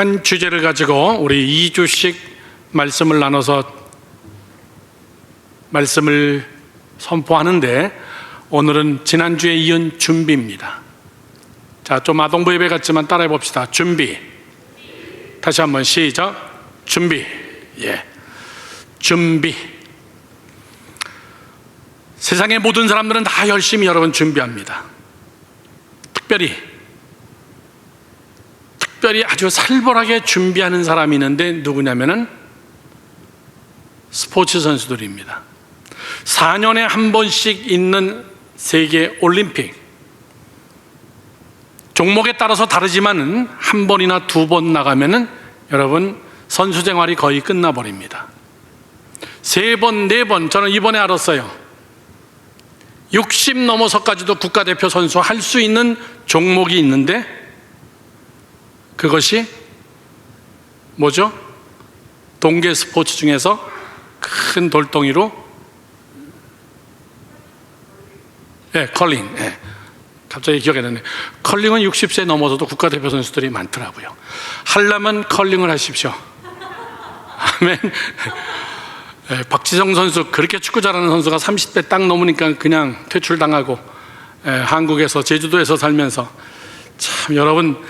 한 주제를 가지고 우리 2주씩 말씀을 나눠서 말씀을 선포하는데, 오늘은 지난주에 이은 준비입니다. 자, 좀 아동부 예배 같지만 따라해 봅시다. 준비. 다시 한번 시작. 준비. 준비. 세상의 모든 사람들은 다 열심히 여러분 준비합니다. 특별히 아주 살벌하게 준비하는 사람이 있는데 누구냐면은 스포츠 선수들입니다. 4년에 한 번씩 있는 세계 올림픽, 종목에 따라서 다르지만은 한 번이나 두 번 나가면은 여러분 선수 생활이 거의 끝나버립니다. 3번, 4번, 저는 이번에 알았어요. 60 넘어서까지도 국가대표 선수 할 수 있는 종목이 있는데, 그것이 뭐죠? 동계 스포츠 중에서 큰 돌덩이로 컬링. 갑자기 기억이 안 나네. 컬링은 60세 넘어서도 국가대표 선수들이 많더라고요. 하려면 컬링을 하십시오. 아멘. 박지성 선수, 그렇게 축구 잘하는 선수가 30대 딱 넘으니까 그냥 퇴출당하고 한국에서, 제주도에서 살면서, 참 여러분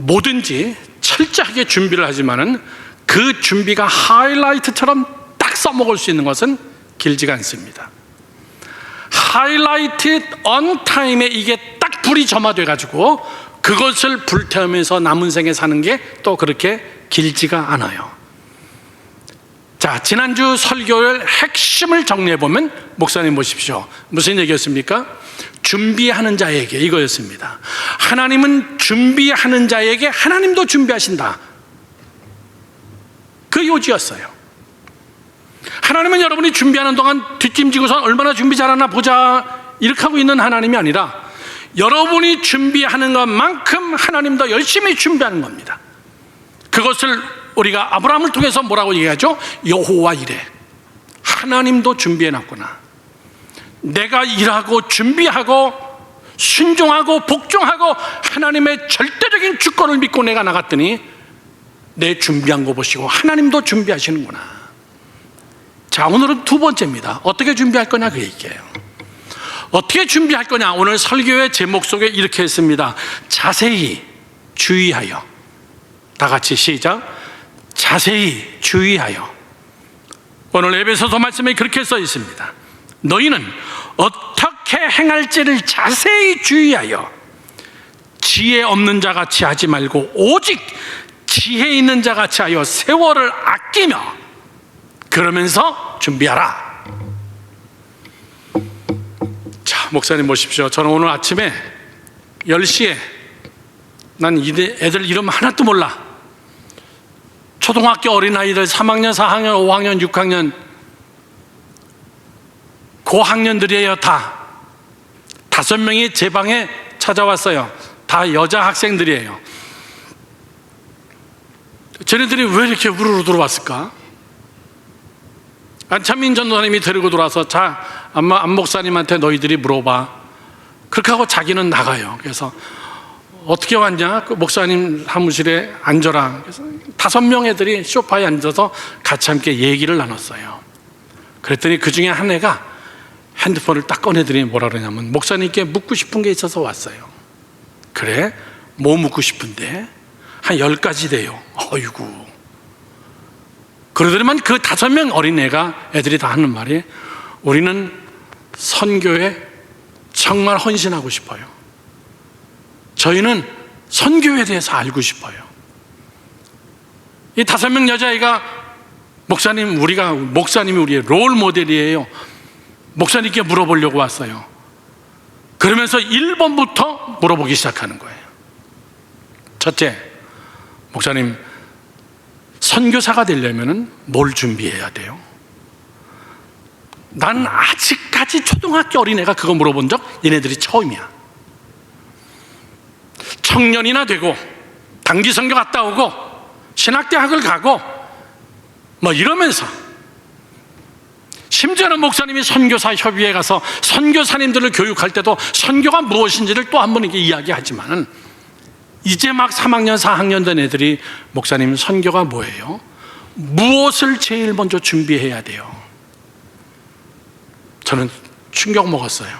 뭐든지 철저하게 준비를 하지만은 그 준비가 하이라이트처럼 딱 써먹을 수 있는 것은 길지가 않습니다. 하이라이트 on time에 이게 딱 불이 점화돼 가지고 그것을 불태우면서 남은 생에 사는 게 또 그렇게 길지가 않아요. 자, 지난주 설교의 핵심을 정리해 보면, 목사님 보십시오. 무슨 얘기였습니까? 준비하는 자에게, 이거였습니다. 하나님은 준비하는 자에게 하나님도 준비하신다, 그 요지였어요. 하나님은 여러분이 준비하는 동안 뒷짐지고서 얼마나 준비 잘하나 보자 이렇게 하고 있는 하나님이 아니라, 여러분이 준비하는 것만큼 하나님도 열심히 준비하는 겁니다. 그것을 우리가 아브라함을 통해서 뭐라고 얘기하죠? 여호와 이레, 하나님도 준비해놨구나. 내가 일하고 준비하고 순종하고 복종하고 하나님의 절대적인 주권을 믿고 내가 나갔더니 내 준비한 거 보시고 하나님도 준비하시는구나. 자, 오늘은 두 번째입니다. 어떻게 준비할 거냐, 그 얘기예요. 어떻게 준비할 거냐, 오늘 설교의 제목 속에 이렇게 했습니다. 자세히 주의하여. 다 같이 시작. 자세히 주의하여. 오늘 에베소서 말씀에 그렇게 써 있습니다. 너희는 어떻게 행할지를 자세히 주의하여 지혜 없는 자 같이 하지 말고 오직 지혜 있는 자 같이 하여 세월을 아끼며 그러면서 준비하라. 자, 목사님 보십시오. 저는 오늘 아침에 10시에 난 애들 이름 하나도 몰라. 초등학교 어린아이들 3학년, 4학년, 5학년, 6학년 고학년들이에요. 다 5명이 제 방에 찾아왔어요. 다 여자 학생들이에요. 쟤네들이 왜 이렇게 우르르 들어왔을까? 안찬민 전도사님이 데리고 들어와서, 자, 안 목사님한테 너희들이 물어봐. 그렇게 하고 자기는 나가요. 그래서 어떻게 왔냐? 그 목사님 사무실에 앉아라. 그래서 5명 애들이 소파에 앉아서 같이 함께 얘기를 나눴어요. 그랬더니 그 중에 한 애가 핸드폰을 딱 꺼내더니 뭐라 그러냐면, 목사님께 묻고 싶은 게 있어서 왔어요. 그래? 뭐 묻고 싶은데? 한 10가지 돼요. 어이구. 그러더니만 그 5명 어린애가, 애들이 다 하는 말이, 우리는 선교에 정말 헌신하고 싶어요. 저희는 선교에 대해서 알고 싶어요. 이 5명 여자아이가, 목사님이 우리의 롤 모델이에요. 목사님께 물어보려고 왔어요. 그러면서 1번부터 물어보기 시작하는 거예요. 첫째, 목사님, 선교사가 되려면 뭘 준비해야 돼요? 난 아직까지 초등학교 어린애가 그거 물어본 적 얘네들이 처음이야. 청년이나 되고 단기 선교 갔다 오고 신학대학을 가고 뭐 이러면서, 심지어는 목사님이 선교사 협의회 가서 선교사님들을 교육할 때도 선교가 무엇인지를 또 한 번 이야기하지만은 이제 막 3학년, 4학년 된 애들이 목사님 선교가 뭐예요? 무엇을 제일 먼저 준비해야 돼요? 저는 충격 먹었어요.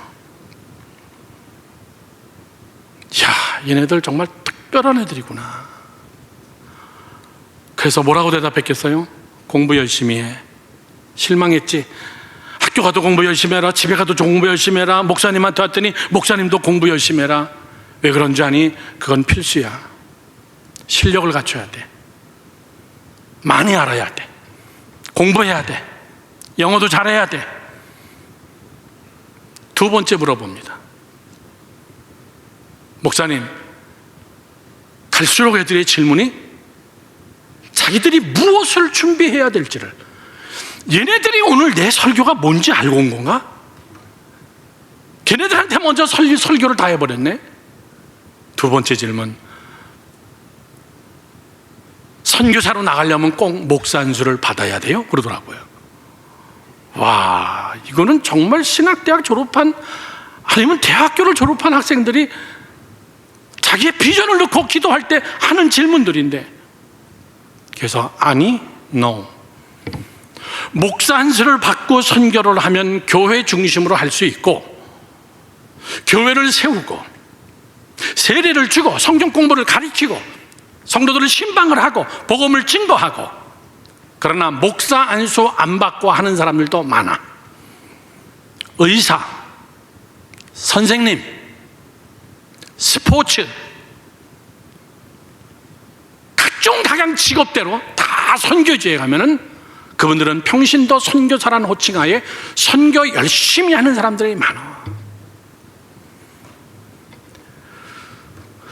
야, 얘네들 정말 특별한 애들이구나. 그래서 뭐라고 대답했겠어요? 공부 열심히 해. 실망했지? 학교 가도 공부 열심히 해라. 집에 가도 공부 열심히 해라. 목사님한테 왔더니 목사님도 공부 열심히 해라. 왜 그런지 아니? 그건 필수야. 실력을 갖춰야 돼. 많이 알아야 돼. 공부해야 돼. 영어도 잘해야 돼. 두 번째 물어봅니다. 목사님, 갈수록 애들의 질문이 자기들이 무엇을 준비해야 될지를, 얘네들이 오늘 내 설교가 뭔지 알고 온 건가? 걔네들한테 먼저 설교를 다 해버렸네. 두 번째 질문, 선교사로 나가려면 꼭 목사 안수를 받아야 돼요? 그러더라고요. 와, 이거는 정말 신학대학 졸업한, 아니면 대학교를 졸업한 학생들이 자기의 비전을 넣고 기도할 때 하는 질문들인데, 그래서 아니, no. 목사 안수를 받고 선교를 하면 교회 중심으로 할 수 있고, 교회를 세우고 세례를 주고 성경 공부를 가르치고 성도들을 신방을 하고 복음을 증거하고, 그러나 목사 안수 안 받고 하는 사람들도 많아. 의사, 선생님, 스포츠, 각종 각양 직업대로 다 선교지에 가면은 그분들은 평신도 선교사라는 호칭하에 선교 열심히 하는 사람들이 많아.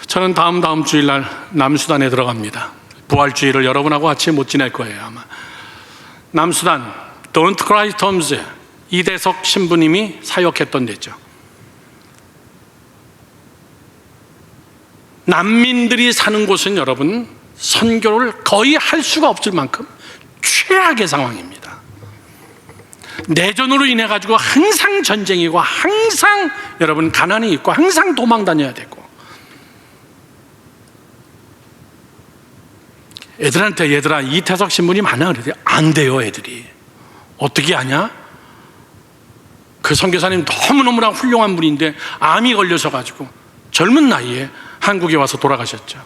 저는 다음 주일날 남수단에 들어갑니다. 부활주의를 여러분하고 같이 못 지낼 거예요, 아마. 남수단 Don't Cry Toms, 이대석 신부님이 사역했던 데죠. 난민들이 사는 곳은 여러분 선교를 거의 할 수가 없을 만큼 최악의 상황입니다. 내전으로 인해 가지고 항상 전쟁이고, 항상 여러분 가난이 있고, 항상 도망 다녀야 되고, 애들한테 얘들아 이태석 신부님 만나 그래도 안 돼요. 애들이 어떻게 하냐? 그 선교사님 너무너무나 훌륭한 분인데 암이 걸려서 가지고 젊은 나이에 한국에 와서 돌아가셨죠.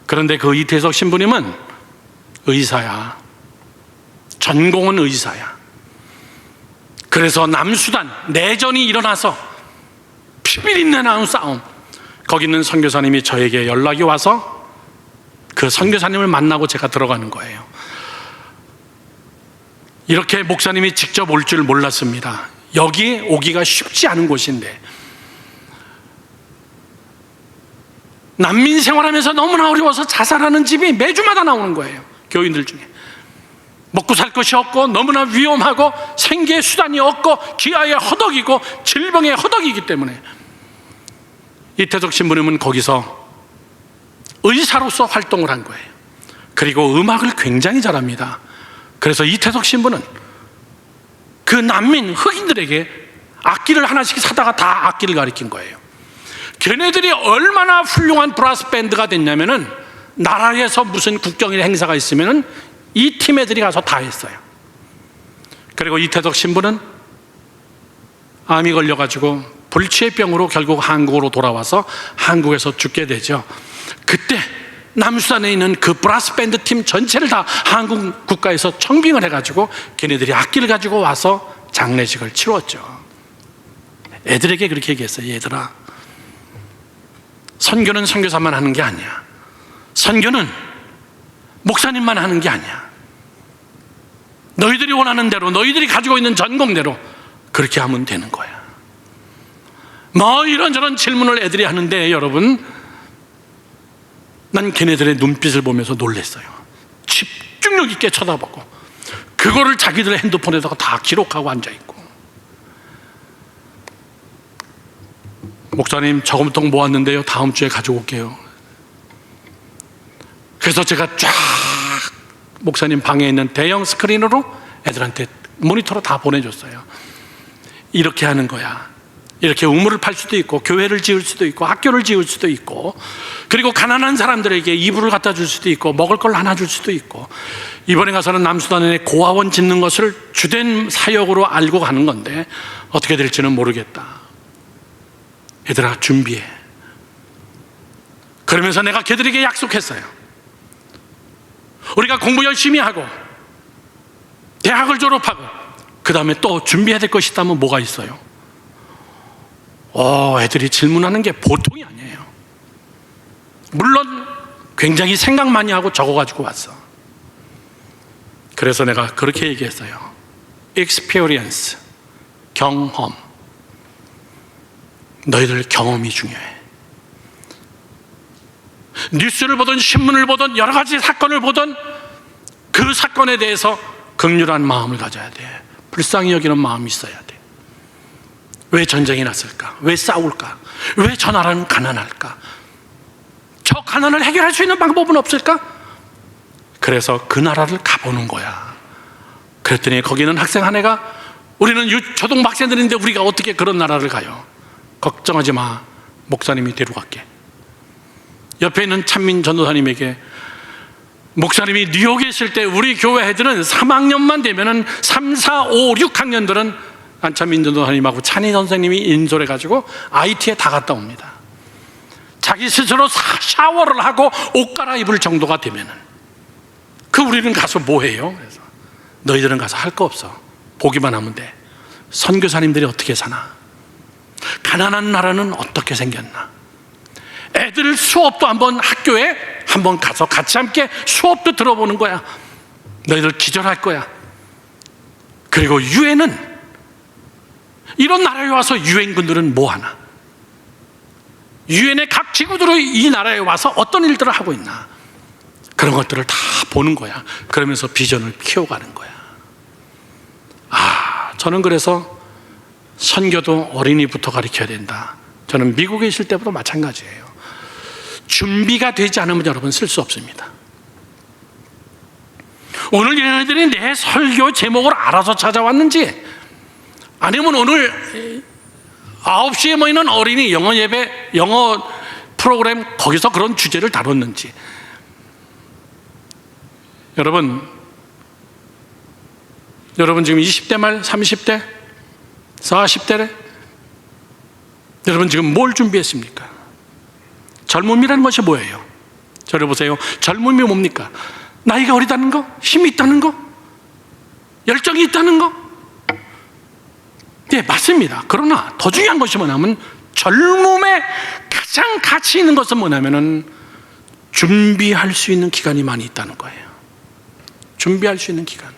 그런데 그 이태석 신부님은 의사야. 전공은 의사야. 그래서 남수단 내전이 일어나서 피비린내 나는 싸움, 거기 있는 선교사님이 저에게 연락이 와서 그 선교사님을 만나고 제가 들어가는 거예요. 이렇게 목사님이 직접 올 줄 몰랐습니다. 여기 오기가 쉽지 않은 곳인데, 난민 생활하면서 너무나 어려워서 자살하는 집이 매주마다 나오는 거예요. 교인들 중에 먹고 살 것이 없고 너무나 위험하고 생계의 수단이 없고 기아에 허덕이고 질병에 허덕이기 때문에 이태석 신부님은 거기서 의사로서 활동을 한 거예요. 그리고 음악을 굉장히 잘합니다. 그래서 이태석 신부는 그 난민 흑인들에게 악기를 하나씩 사다가 다 악기를 가르친 거예요. 걔네들이 얼마나 훌륭한 브라스 밴드가 됐냐면은 나라에서 무슨 국경일 행사가 있으면은 이 팀 애들이 가서 다 했어요. 그리고 이태석 신부는 암이 걸려가지고 불치병으로 결국 한국으로 돌아와서 한국에서 죽게 되죠. 그때 남수단에 있는 그 브라스 밴드 팀 전체를 다 한국 국가에서 청빙을 해가지고 걔네들이 악기를 가지고 와서 장례식을 치렀죠. 애들에게 그렇게 얘기했어요. 얘들아, 선교는 선교사만 하는 게 아니야. 선교는 목사님만 하는 게 아니야. 너희들이 원하는 대로, 너희들이 가지고 있는 전공대로 그렇게 하면 되는 거야. 뭐 이런저런 질문을 애들이 하는데 여러분, 난 걔네들의 눈빛을 보면서 놀랐어요. 집중력 있게 쳐다보고 그거를 자기들의 핸드폰에다가 다 기록하고 앉아있고, 목사님 저금통 모았는데요, 다음 주에 가져올게요. 그래서 제가 쫙 목사님 방에 있는 대형 스크린으로 애들한테 모니터로 다 보내줬어요. 이렇게 하는 거야. 이렇게 우물을 팔 수도 있고 교회를 지을 수도 있고 학교를 지을 수도 있고, 그리고 가난한 사람들에게 이불을 갖다 줄 수도 있고 먹을 걸 하나 줄 수도 있고, 이번에 가서는 남수단에 고아원 짓는 것을 주된 사역으로 알고 가는 건데 어떻게 될지는 모르겠다. 얘들아, 준비해. 그러면서 내가 걔들에게 약속했어요. 우리가 공부 열심히 하고 대학을 졸업하고 그 다음에 또 준비해야 될 것이 있다면 뭐가 있어요? 애들이 질문하는 게 보통이 아니에요. 물론 굉장히 생각 많이 하고 적어가지고 왔어. 그래서 내가 그렇게 얘기했어요. experience, 경험. 너희들 경험이 중요해. 뉴스를 보든 신문을 보든 여러 가지 사건을 보든 그 사건에 대해서 긍휼한 마음을 가져야 돼. 불쌍히 여기는 마음이 있어야 돼. 왜 전쟁이 났을까? 왜 싸울까? 왜 저 나라는 가난할까? 저 가난을 해결할 수 있는 방법은 없을까? 그래서 그 나라를 가보는 거야. 그랬더니 거기는 학생 한 애가, 우리는 초등부 학생들인데 우리가 어떻게 그런 나라를 가요? 걱정하지 마, 목사님이 데려갈게. 옆에 있는 찬민 전도사님에게, 목사님이 뉴욕에 있을 때 우리 교회 애들은 3학년만 되면은 3, 4, 5, 6학년들은 안찬민 전도사님하고 찬희 선생님이 인솔해가지고 IT에 다 갔다 옵니다. 자기 스스로 샤워를 하고 옷 갈아입을 정도가 되면은. 우리는 가서 뭐 해요? 그래서 너희들은 가서 할 거 없어. 보기만 하면 돼. 선교사님들이 어떻게 사나? 가난한 나라는 어떻게 생겼나? 애들 수업도 한번 학교에 한번 가서 같이 함께 수업도 들어보는 거야. 너희들 기절할 거야. 그리고 유엔은, 이런 나라에 와서 유엔군들은 뭐 하나? 유엔의 각 지구들이 이 나라에 와서 어떤 일들을 하고 있나? 그런 것들을 다 보는 거야. 그러면서 비전을 키워가는 거야. 저는 그래서 선교도 어린이부터 가르쳐야 된다. 저는 미국에 있을 때보다 마찬가지예요. 준비가 되지 않으면 여러분 쓸 수 없습니다. 오늘 얘네들이 내 설교 제목을 알아서 찾아왔는지, 아니면 오늘 9시에 모이는 어린이 영어 예배, 영어 프로그램 거기서 그런 주제를 다뤘는지. 여러분 지금 20대 말, 30대, 40대래? 여러분 지금 뭘 준비했습니까? 젊음이라는 것이 뭐예요? 저를 보세요. 젊음이 뭡니까? 나이가 어리다는 거? 힘이 있다는 거? 열정이 있다는 거? 네, 맞습니다. 그러나 더 중요한 것이 뭐냐면, 젊음의 가장 가치 있는 것은 뭐냐면은 준비할 수 있는 기간이 많이 있다는 거예요. 준비할 수 있는 기간.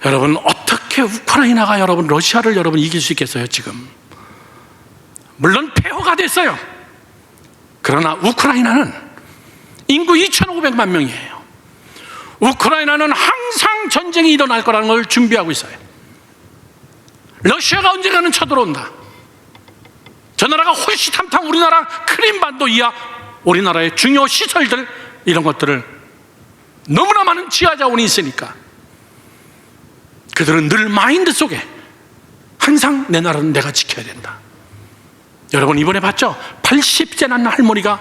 여러분, 어떻게 우크라이나가 러시아를 이길 수 있겠어요? 지금 물론 폐허가 됐어요. 그러나 우크라이나는 인구 2,500만 명이에요. 우크라이나는 항상 전쟁이 일어날 거라는 걸 준비하고 있어요. 러시아가 언젠가는 쳐들어온다. 저 나라가 호시탐탐 우리나라 크림반도 이하 우리나라의 중요 시설들, 이런 것들을 너무나 많은 지하 자원이 있으니까 그들은 늘 마인드 속에 항상 내 나라는 내가 지켜야 된다. 여러분 이번에 봤죠? 80세 난 할머니가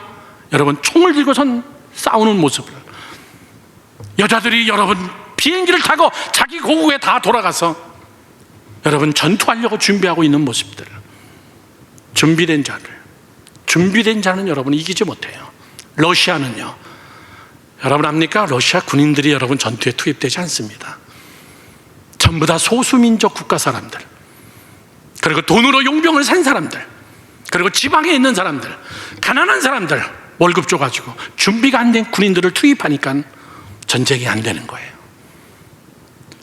여러분 총을 들고선 싸우는 모습을, 여자들이 여러분 비행기를 타고 자기 고국에 다 돌아가서 여러분 전투하려고 준비하고 있는 모습들. 준비된 자는 여러분 이기지 못해요. 러시아는요, 여러분 압니까? 러시아 군인들이 여러분 전투에 투입되지 않습니다. 전부 다 소수민족 국가 사람들, 그리고 돈으로 용병을 산 사람들, 그리고 지방에 있는 사람들, 가난한 사람들 월급 줘가지고 준비가 안 된 군인들을 투입하니까 전쟁이 안 되는 거예요.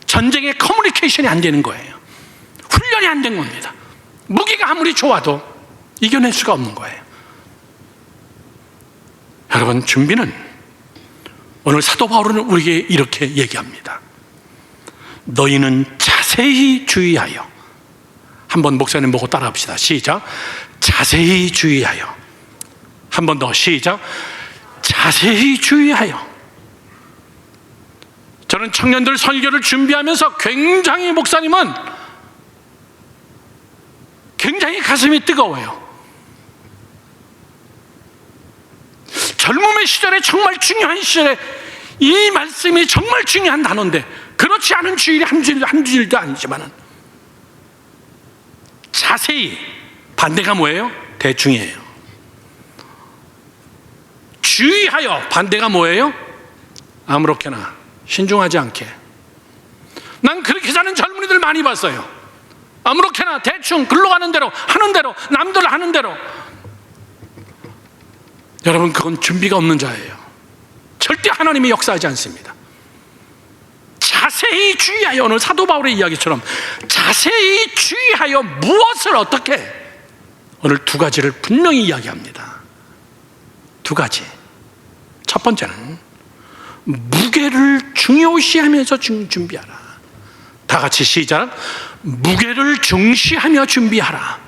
전쟁의 커뮤니케이션이 안 되는 거예요. 훈련이 안 된 겁니다. 무기가 아무리 좋아도 이겨낼 수가 없는 거예요. 여러분, 준비는, 오늘 사도 바울은 우리에게 이렇게 얘기합니다. 너희는 자세히 주의하여. 한번 목사님 보고 따라 합시다. 시작. 자세히 주의하여. 한 번 더. 시작. 자세히 주의하여. 저는 청년들 설교를 준비하면서 굉장히 목사님은 굉장히 가슴이 뜨거워요. 젊음의 시절에, 정말 중요한 시절에 이 말씀이 정말 중요한 단어인데, 그렇지 않은 주일이 한 주일도 아니지만은 자세히, 반대가 뭐예요? 대충이에요. 주의하여, 반대가 뭐예요? 아무렇게나, 신중하지 않게. 난 그렇게 사는 젊은이들 많이 봤어요. 아무렇게나 대충 글러가는 대로, 하는 대로, 남들 하는 대로. 여러분, 그건 준비가 없는 자예요. 절대 하나님이 역사하지 않습니다. 자세히 주의하여, 오늘 사도 바울의 이야기처럼 자세히 주의하여 무엇을 어떻게, 오늘 두 가지를 분명히 이야기합니다. 두 가지. 첫 번째는 무게를 중요시하면서 준비하라. 다 같이 시작. 무게를 중시하며 준비하라.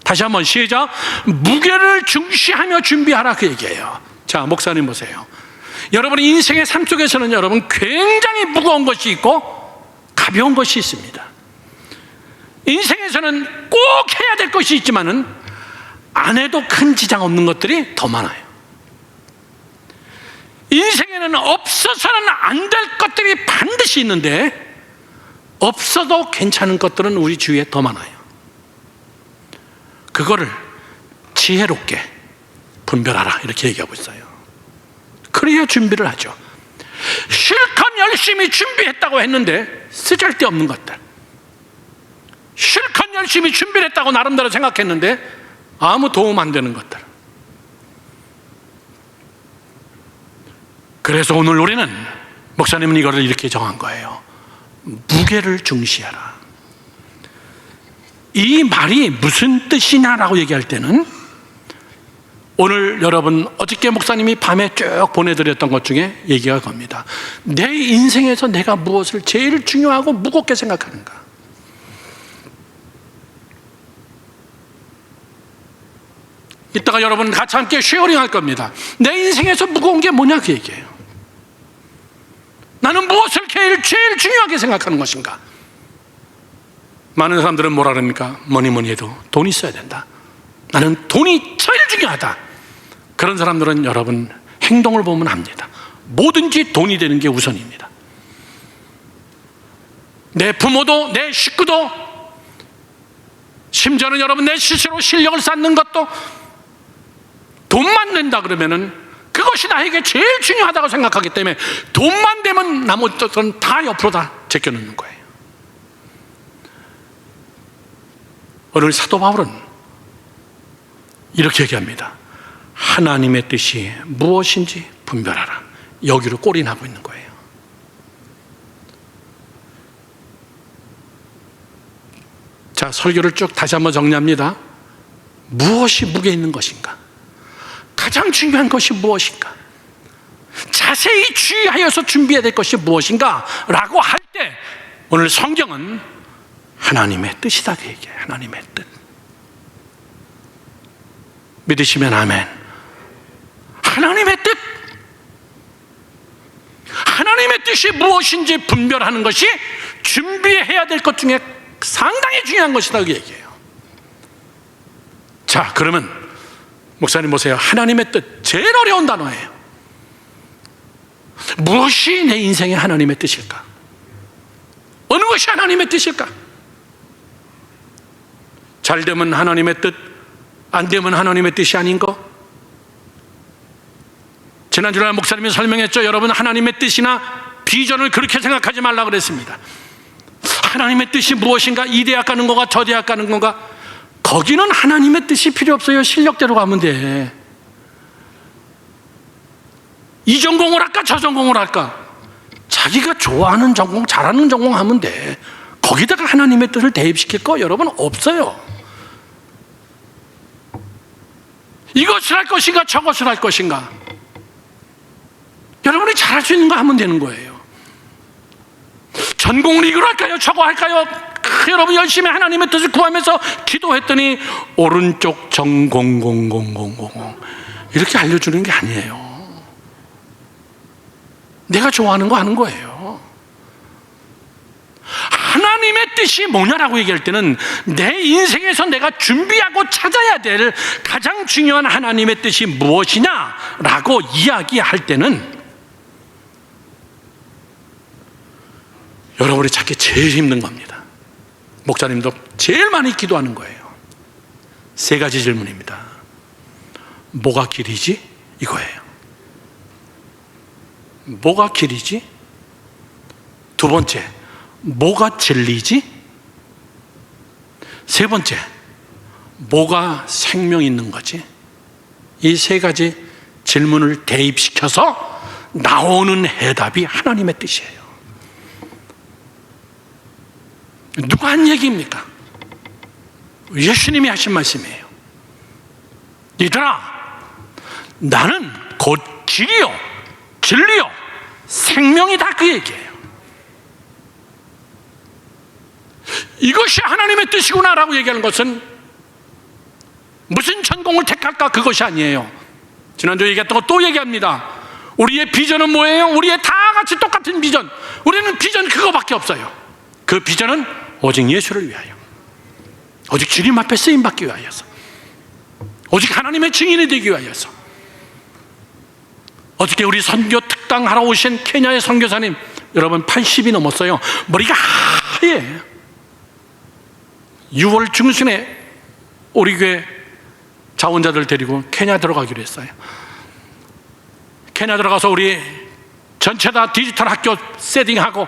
다시 한번 시작. 무게를 중시하며 준비하라, 그 얘기예요. 자, 목사님 보세요. 여러분의 인생의 삶 속에서는 여러분 굉장히 무거운 것이 있고 가벼운 것이 있습니다. 인생에서는 꼭 해야 될 것이 있지만은 안 해도 큰 지장 없는 것들이 더 많아요. 인생에는 없어서는 안 될 것들이 반드시 있는데 없어도 괜찮은 것들은 우리 주위에 더 많아요. 그거를 지혜롭게 분별하라, 이렇게 얘기하고 있어요. 그래야 준비를 하죠. 실컷 열심히 준비했다고 했는데 쓰잘데없는 것들, 실컷 열심히 준비를 했다고 나름대로 생각했는데 아무 도움 안 되는 것들. 그래서 오늘 우리는, 목사님은 이거를 이렇게 정한 거예요. 무게를 중시하라. 이 말이 무슨 뜻이냐라고 얘기할 때는, 오늘 여러분 어저께 목사님이 밤에 쭉 보내드렸던 것 중에 얘기가 겁니다. 내 인생에서 내가 무엇을 제일 중요하고 무겁게 생각하는가. 이따가 여러분 같이 함께 쉐어링 할 겁니다. 내 인생에서 무거운 게 뭐냐, 그 얘기예요. 나는 무엇을 제일 중요하게 생각하는 것인가. 많은 사람들은 뭐라 그럽니까? 뭐니 해도 돈이 있어야 된다. 나는 돈이 제일 중요하다. 그런 사람들은 여러분 행동을 보면 압니다. 뭐든지 돈이 되는 게 우선입니다. 내 부모도, 내 식구도, 심지어는 여러분 내 스스로 실력을 쌓는 것도 돈만 낸다 그러면은 그것이 나에게 제일 중요하다고 생각하기 때문에 돈만 되면 나머지 것들은 다 옆으로 다 제껴놓는 거예요. 오늘 사도 바울은 이렇게 얘기합니다. 하나님의 뜻이 무엇인지 분별하라. 여기로 꼬리나고 있는 거예요. 자, 설교를 쭉 다시 한번 정리합니다. 무엇이 무게 있는 것인가? 가장 중요한 것이 무엇인가? 자세히 주의하여서 준비해야 될 것이 무엇인가? 라고 할 때 오늘 성경은 하나님의 뜻이다, 그 얘기예요. 하나님의 뜻. 믿으시면 아멘. 하나님의 뜻. 하나님의 뜻이 무엇인지 분별하는 것이 준비해야 될 것 중에 상당히 중요한 것이다, 그 얘기예요. 자, 그러면 목사님 보세요. 하나님의 뜻, 제일 어려운 단어예요. 무엇이 내 인생의 하나님의 뜻일까? 어느 것이 하나님의 뜻일까? 잘 되면 하나님의 뜻, 안 되면 하나님의 뜻이 아닌 거. 지난주에 목사님이 설명했죠. 여러분, 하나님의 뜻이나 비전을 그렇게 생각하지 말라 그랬습니다. 하나님의 뜻이 무엇인가? 이 대학 가는 건가? 저 대학 가는 건가? 거기는 하나님의 뜻이 필요 없어요. 실력대로 가면 돼. 이 전공을 할까? 저 전공을 할까? 자기가 좋아하는 전공, 잘하는 전공 하면 돼. 거기다가 하나님의 뜻을 대입시킬 거 여러분 없어요. 이것을 할 것인가? 저것을 할 것인가? 여러분이 잘할 수 있는 거 하면 되는 거예요. 전공을 이걸 할까요? 저거 할까요? 여러분 열심히 하나님의 뜻을 구하면서 기도했더니 오른쪽 정공공공공공 이렇게 알려주는 게 아니에요. 내가 좋아하는 거 하는 거예요. 하나님의 뜻이 뭐냐라고 얘기할 때는 내 인생에서 내가 준비하고 찾아야 될 가장 중요한 하나님의 뜻이 무엇이냐라고 이야기할 때는 여러분이 찾기 제일 힘든 겁니다. 목사님도 제일 많이 기도하는 거예요. 3가지 질문입니다. 뭐가 길이지? 이거예요. 뭐가 길이지? 2번째, 뭐가 진리지? 3번째, 뭐가 생명 있는 거지? 이 3가지 질문을 대입시켜서 나오는 해답이 하나님의 뜻이에요. 누가 한 얘기입니까? 예수님이 하신 말씀이에요. 얘들아, 나는 곧 길이요 진리요 생명이다, 그 얘기예요. 이것이 하나님의 뜻이구나라고 얘기하는 것은 무슨 전공을 택할까, 그것이 아니에요. 지난주에 얘기했던 거 또 얘기합니다. 우리의 비전은 뭐예요? 우리의 다 같이 똑같은 비전. 우리는 비전 그거밖에 없어요. 그 비전은 오직 예수를 위하여, 오직 주님 앞에 쓰임받기 위하여서, 오직 하나님의 증인이 되기 위하여서. 어저께 우리 선교 특강하러 오신 케냐의 선교사님, 여러분 80이 넘었어요. 머리가 하얘요. 6월 중순에 우리 교회 자원자들 데리고 케냐 들어가기로 했어요. 케냐 들어가서 우리 전체 다 디지털 학교 세팅하고,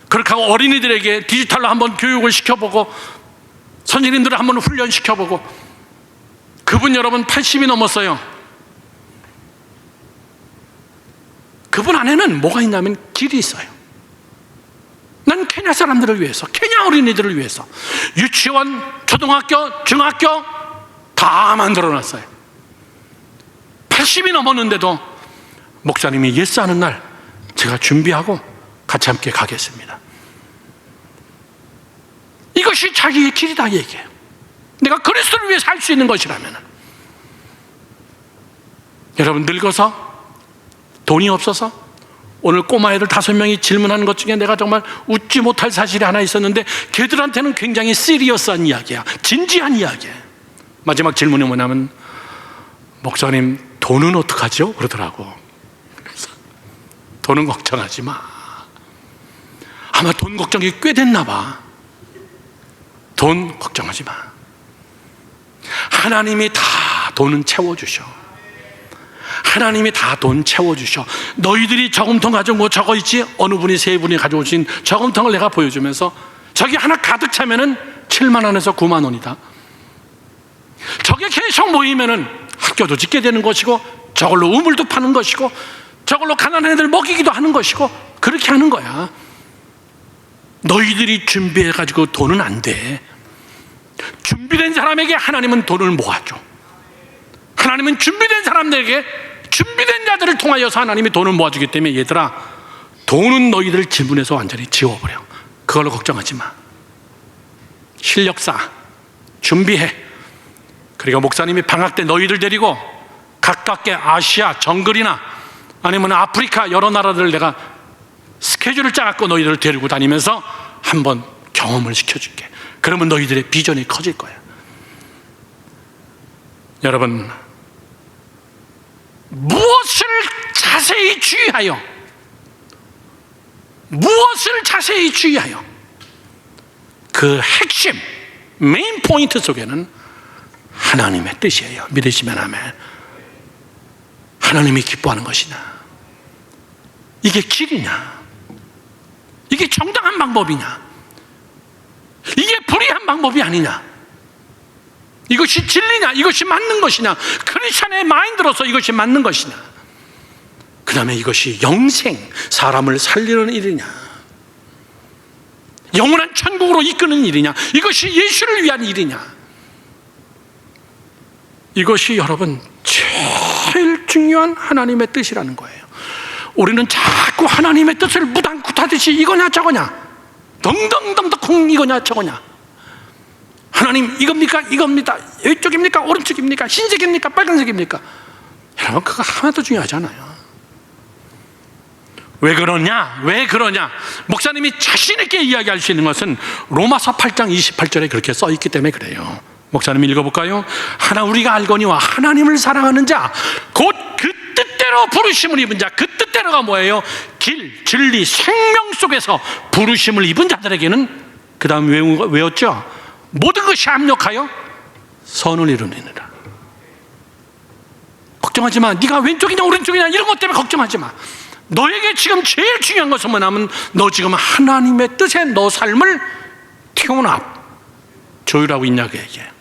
그렇게 하고 어린이들에게 디지털로 한번 교육을 시켜보고, 선생님들을 한번 훈련시켜보고. 그분 여러분 80이 넘었어요. 그분 안에는 뭐가 있냐면 길이 있어요. 난 케냐 사람들을 위해서, 케냐 어린이들을 위해서 유치원, 초등학교, 중학교 다 만들어놨어요. 80이 넘었는데도 목사님이 예스하는 날 제가 준비하고 같이 함께 가겠습니다. 이것이 자기의 길이다 얘기해요. 내가 그리스도를 위해 살 수 있는 것이라면. 여러분, 늙어서 돈이 없어서 오늘 꼬마애들 5명이 질문하는 것 중에 내가 정말 웃지 못할 사실이 하나 있었는데, 걔들한테는 굉장히 시리어스한 이야기야, 진지한 이야기야. 마지막 질문이 뭐냐면, 목사님 돈은 어떡하죠? 그러더라고. 그래서 돈은 걱정하지 마. 아마 돈 걱정이 꽤 됐나 봐. 돈 걱정하지 마. 하나님이 다 돈은 채워주셔. 하나님이 다 돈 채워주셔. 너희들이 저금통 가져온 거 저거 있지? 어느 분이 3분이 가져오신 저금통을 내가 보여주면서, 저기 하나 가득 차면은 7만 원에서 9만 원이다. 저게 계속 모이면은 학교도 짓게 되는 것이고, 저걸로 우물도 파는 것이고, 저걸로 가난한 애들 먹이기도 하는 것이고, 그렇게 하는 거야. 너희들이 준비해가지고 돈은 안 돼. 준비된 사람에게 하나님은 돈을 모아줘. 하나님은 준비된 사람들에게, 준비된 자들을 통하여서 하나님이 돈을 모아주기 때문에, 얘들아, 돈은 너희들 지분에서 완전히 지워버려. 그걸로 걱정하지 마. 실력 쌓아, 준비해. 그리고 목사님이 방학 때 너희들 데리고 가깝게 아시아 정글이나 아니면 아프리카 여러 나라들을 내가 스케줄을 짜갖고 너희들을 데리고 다니면서 한번 경험을 시켜줄게. 그러면 너희들의 비전이 커질 거야. 여러분, 무엇을 자세히 주의하여, 무엇을 자세히 주의하여, 그 핵심 메인 포인트 속에는 하나님의 뜻이에요. 믿으시면 아멘. 하나님이 기뻐하는 것이냐, 이게 길이냐, 이게 정당한 방법이냐, 이게 불의한 방법이 아니냐, 이것이 진리냐, 이것이 맞는 것이냐, 크리스천의 마인드로서 이것이 맞는 것이냐, 그 다음에 이것이 영생, 사람을 살리는 일이냐, 영원한 천국으로 이끄는 일이냐, 이것이 예수를 위한 일이냐, 이것이 여러분 제일 중요한 하나님의 뜻이라는 거예요. 우리는 자꾸 하나님의 뜻을 무당굿하듯이 이거냐 저거냐, 덩덩덩덩 이거냐 저거냐, 하나님 이겁니까 이겁니다, 이쪽입니까 오른쪽입니까, 흰색입니까 빨간색입니까? 여러분, 그거 하나도 중요하지 않아요. 왜 그러냐? 왜 그러냐? 목사님이 자신 있게 이야기할 수 있는 것은 로마서 8장 28절에 그렇게 써 있기 때문에 그래요. 목사님 읽어볼까요? 하나 우리가 알거니와 하나님을 사랑하는 자 곧 그 뜻대로 부르심을 입은 자, 그 뜻대로가 뭐예요? 길, 진리, 생명 속에서 부르심을 입은 자들에게는 그 다음 외웠죠? 모든 것이 합력하여 선을 이루느니라. 걱정하지 마. 네가 왼쪽이냐 오른쪽이냐 이런 것 때문에 걱정하지 마. 너에게 지금 제일 중요한 것은 뭐냐면 너 지금 하나님의 뜻에 너 삶을 튜n업, 조율하고 있냐 그 얘기예요.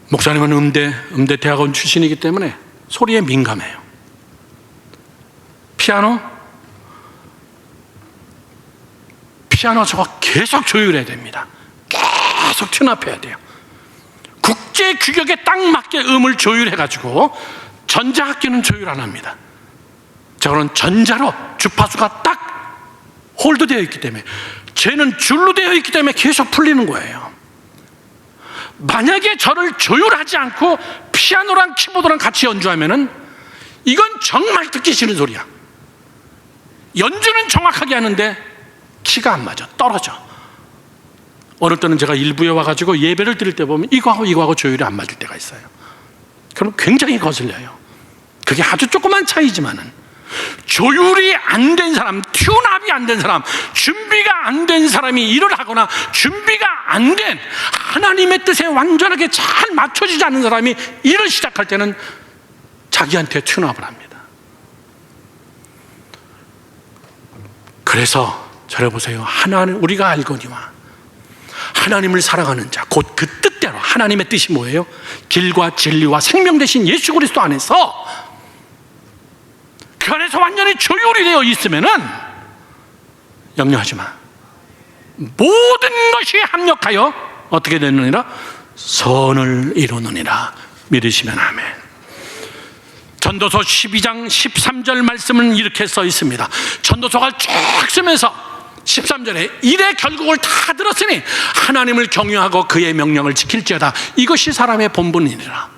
목사님은 음대 대학원 출신이기 때문에 소리에 민감해요. 피아노 저거 계속 조율해야 됩니다. 계속 튜n업해야 돼요. 국제 규격에 딱 맞게 음을 조율해가지고 전자악기는 조율 안 합니다. 저거는 전자로 주파수가 딱 홀드되어 있기 때문에, 쟤는 줄로 되어 있기 때문에 계속 풀리는 거예요. 만약에 저를 조율하지 않고 피아노랑 키보드랑 같이 연주하면은 이건 정말 듣기 싫은 소리야. 연주는 정확하게 하는데 키가 안 맞아, 떨어져. 어느 때는 제가 일부에 와가지고 예배를 드릴 때 보면 이거하고 조율이 안 맞을 때가 있어요. 그럼 굉장히 거슬려요. 그게 아주 조그만 차이지만은 조율이 안 된 사람, 튜n업이 안 된 사람, 준비가 안 된 사람이 일을 하거나 준비가 안 된 하나님의 뜻에 완전하게 잘 맞춰지지 않는 사람이 일을 시작할 때는 자기한테 튜n업을 합니다. 그래서 저를 보세요. 하나님 우리가 알거니와 하나님을 사랑하는 자 곧 그 뜻대로, 하나님의 뜻이 뭐예요? 길과 진리와 생명 되신 예수 그리스도 안에서, 그 안에서 완전히 조율이 되어 있으면은 염려하지 마. 모든 것이 합력하여 어떻게 되느니라? 선을 이루느니라. 믿으시면 아멘. 전도서 12장 13절 말씀은 이렇게 써 있습니다. 전도서가 쭉 쓰면서 13절에 일의 결국을 다 들었으니 하나님을 경유하고 그의 명령을 지킬지어다. 이것이 사람의 본분이니라.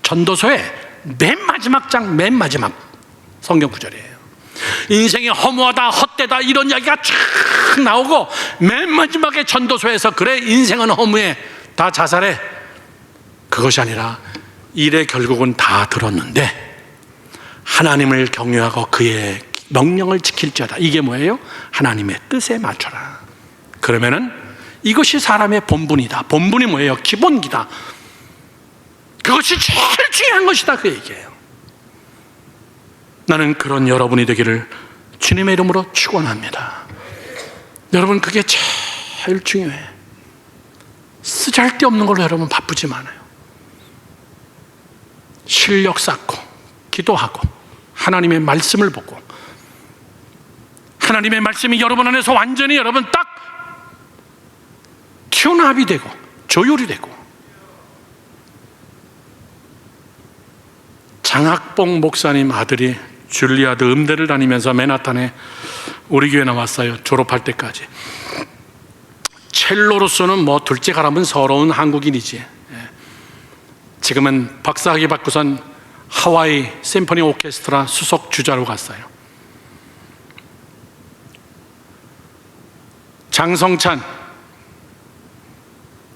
전도서의 맨 마지막 장, 맨 마지막 성경 구절이에요. 인생이 허무하다, 헛되다 이런 이야기가 쫙 나오고 맨 마지막에 전도서에서 그래 인생은 허무해, 다 자살해. 그것이 아니라 일의 결국은 다 들었는데 하나님을 경유하고 그의 명령을 지킬지어다. 이게 뭐예요? 하나님의 뜻에 맞춰라. 그러면은 이것이 사람의 본분이다. 본분이 뭐예요? 기본기다. 그것이 제일 중요한 것이다 그 얘기예요. 나는 그런 여러분이 되기를 주님의 이름으로 축원합니다. 여러분 그게 제일 중요해. 쓰잘데없는 걸로 여러분 바쁘지 말아요. 실력 쌓고 기도하고 하나님의 말씀을 보고, 하나님의 말씀이 여러분 안에서 완전히 여러분 딱 튜n업이 되고 조율이 되고. 장학봉 목사님 아들이 줄리아드 음대를 다니면서 맨하탄에 우리 교회 나왔어요. 졸업할 때까지. 첼로로서는 뭐 둘째 가라면 서러운 한국인이지. 지금은 박사학위 받고선 하와이 심포니 오케스트라 수석 주자로 갔어요. 장성찬,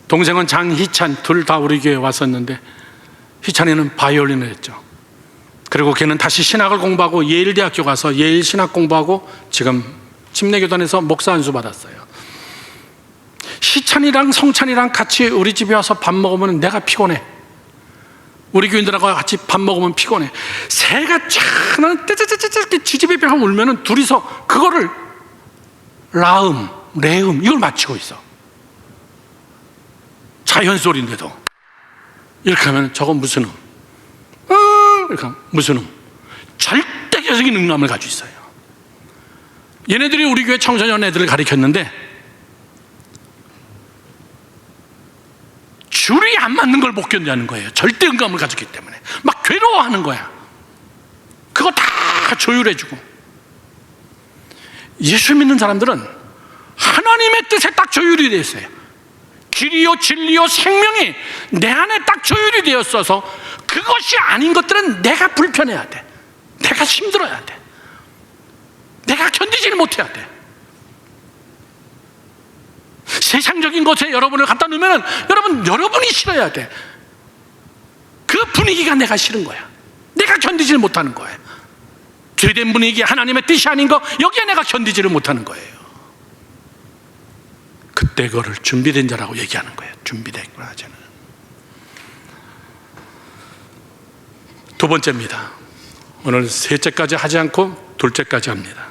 동생은 장희찬, 둘 다 우리 교회에 왔었는데 희찬이는 바이올린을 했죠. 그리고 걔는 다시 신학을 공부하고 예일대학교 가서 예일 신학 공부하고 지금 침례교단에서 목사 안수 받았어요. 희찬이랑 성찬이랑 같이 우리 집에 와서 밥 먹으면 내가 피곤해. 우리 교인들하고 같이 밥 먹으면 피곤해. 새가 쫙 떼떼떼떼 지지배 벽 울면은 둘이서 그거를 라음, 레음 이걸 맞추고 있어. 자연 소리인데도 이렇게 하면 저건 무슨 이렇게 하면 무슨 절대적인 능감을 가지고 있어요. 얘네들이 우리 교회 청소년 애들을 가르쳤는데 줄이 안 맞는 걸 못 견디는 거예요. 절대 음감을 가졌기 때문에 막 괴로워하는 거야. 그거 다 조율해주고. 예수 믿는 사람들은 하나님의 뜻에 딱 조율이 되어 있어요. 길이요 진리요 생명이 내 안에 딱 조율이 되어 있어서 그것이 아닌 것들은 내가 불편해야 돼. 내가 힘들어야 돼. 내가 견디지를 못해야 돼. 세상적인 것에 여러분을 갖다 놓으면 여러분이 싫어야 돼. 그 분위기가 내가 싫은 거야. 내가 견디지를 못하는 거예요. 죄된 분위기, 하나님의 뜻이 아닌 거, 여기에 내가 견디지를 못하는 거예요. 그때 그거를 준비된 자라고 얘기하는 거예요. 준비됐구나 저는. 두 번째입니다. 오늘 셋째까지 하지 않고 둘째까지 합니다.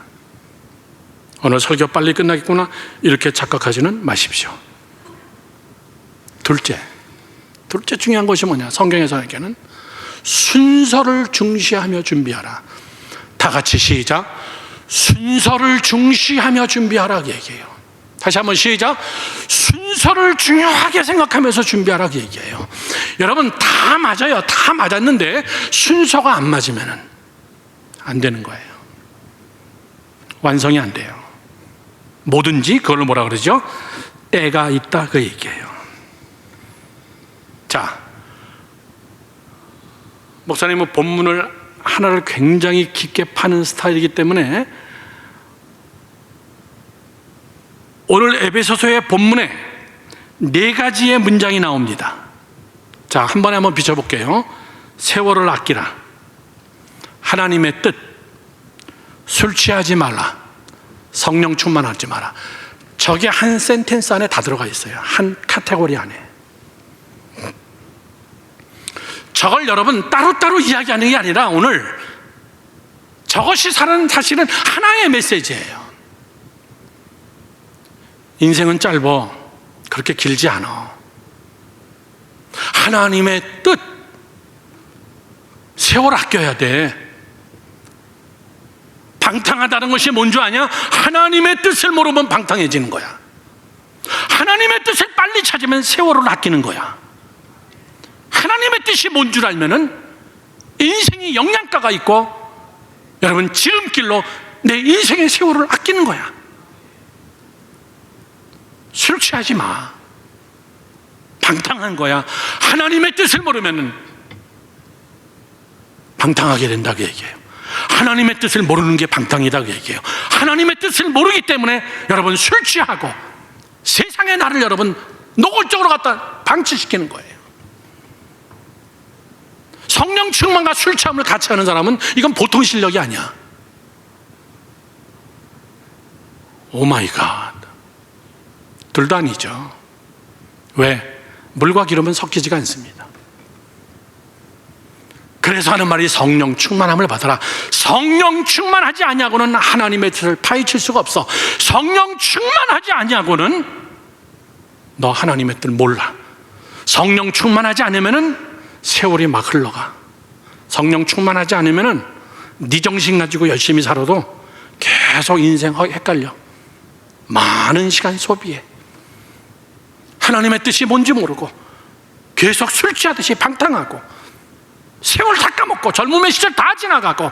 오늘 설교 빨리 끝나겠구나 이렇게 착각하지는 마십시오. 둘째 중요한 것이 뭐냐? 성경에서는 순서를 중시하며 준비하라. 다 같이 시작. 순서를 중시하며 준비하라 얘기해요. 다시 한번 시작. 순서를 중요하게 생각하면서 준비하라 얘기해요. 여러분 다 맞아요. 다 맞았는데 순서가 안 맞으면 안 되는 거예요. 완성이 안 돼요. 뭐든지 그걸 뭐라 그러죠? 때가 있다 그 얘기예요. 자, 목사님은 본문을 하나를 굉장히 깊게 파는 스타일이기 때문에 오늘 에베소서의 본문에 4가지의 문장이 나옵니다. 자, 한 번에 한번 비춰볼게요. 세월을 아끼라, 하나님의 뜻, 술 취하지 말라, 성령 충만하지 마라. 저게 한 센텐스 안에 다 들어가 있어요. 한 카테고리 안에. 저걸 여러분 따로따로 이야기하는 게 아니라 오늘 저것이 사실은 하나의 메시지예요. 인생은 짧아. 그렇게 길지 않아. 하나님의 뜻, 세월 아껴야 돼. 방탕하다는 것이 뭔 줄 아냐? 하나님의 뜻을 모르면 방탕해지는 거야. 하나님의 뜻을 빨리 찾으면 세월을 아끼는 거야. 하나님의 뜻이 뭔 줄 알면은 인생이 영양가가 있고 여러분 지름길로 내 인생의 세월을 아끼는 거야. 술 취하지 마. 방탕한 거야. 하나님의 뜻을 모르면은 방탕하게 된다고 얘기해요. 하나님의 뜻을 모르는 게 방탕이라고 얘기해요. 하나님의 뜻을 모르기 때문에 여러분 술 취하고 세상의 나를 여러분 노골적으로 갖다 방치시키는 거예요. 성령 충만과 술 취함을 같이 하는 사람은 이건 보통 실력이 아니야. 오 마이 갓. 둘도 아니죠. 왜? 물과 기름은 섞이지가 않습니다. 그래서 하는 말이 성령 충만함을 받아라. 성령 충만하지 아니하고는 하나님의 뜻을 파헤칠 수가 없어. 성령 충만하지 아니하고는 너 하나님의 뜻을 몰라. 성령 충만하지 않으면은 세월이 막 흘러가. 성령 충만하지 않으면은 네 정신 가지고 열심히 살아도 계속 인생 헷갈려. 많은 시간 소비해. 하나님의 뜻이 뭔지 모르고 계속 술 취하듯이 방탕하고 세월 다 까먹고 젊음의 시절 다 지나가고.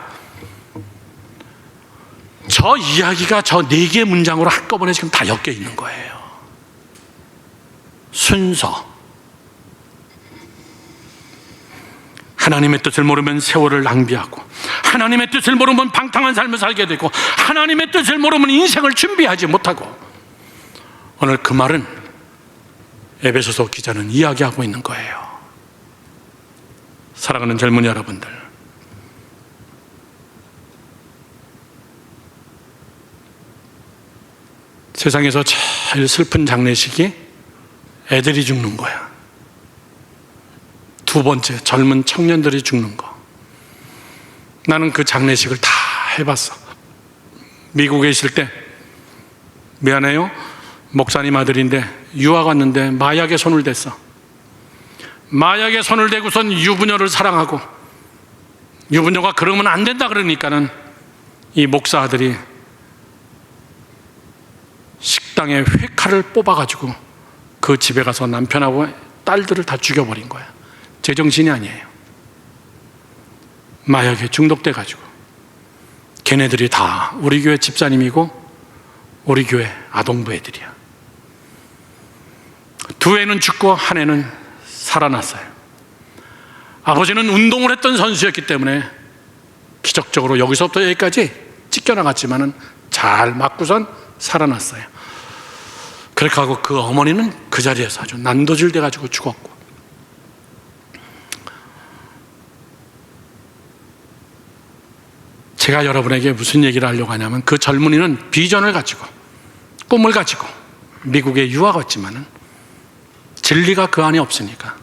저 이야기가 저 4개의 문장으로 한꺼번에 지금 다 엮여 있는 거예요. 순서. 하나님의 뜻을 모르면 세월을 낭비하고, 하나님의 뜻을 모르면 방탕한 삶을 살게 되고, 하나님의 뜻을 모르면 인생을 준비하지 못하고. 오늘 그 말은 에베소서 기자는 이야기하고 있는 거예요. 사랑하는 젊은이 여러분들, 세상에서 제일 슬픈 장례식이 애들이 죽는 거야. 두 번째, 젊은 청년들이 죽는 거. 나는 그 장례식을 다 해봤어. 미국에 있을 때, 미안해요, 목사님 아들인데 유학 왔는데 마약에 손을 댔어. 마약에 손을 대고선 유부녀를 사랑하고, 유부녀가 그러면 안 된다 그러니까는 이 목사 아들이 식당에 회칼을 뽑아가지고 그 집에 가서 남편하고 딸들을 다 죽여버린 거야. 제정신이 아니에요. 마약에 중독돼가지고. 걔네들이 다 우리 교회 집사님이고 우리 교회 아동부 애들이야. 두 애는 죽고 한 애는 살아났어요. 아버지는 운동을 했던 선수였기 때문에 기적적으로 여기서부터 여기까지 찢겨나갔지만은 잘 맞고선 살아났어요. 그렇게 하고 그 어머니는 그 자리에서 아주 난도질 돼가지고 죽었고, 제가 여러분에게 무슨 얘기를 하려고 하냐면, 그 젊은이는 비전을 가지고 꿈을 가지고 미국에 유학 왔지만은 진리가 그 안에 없으니까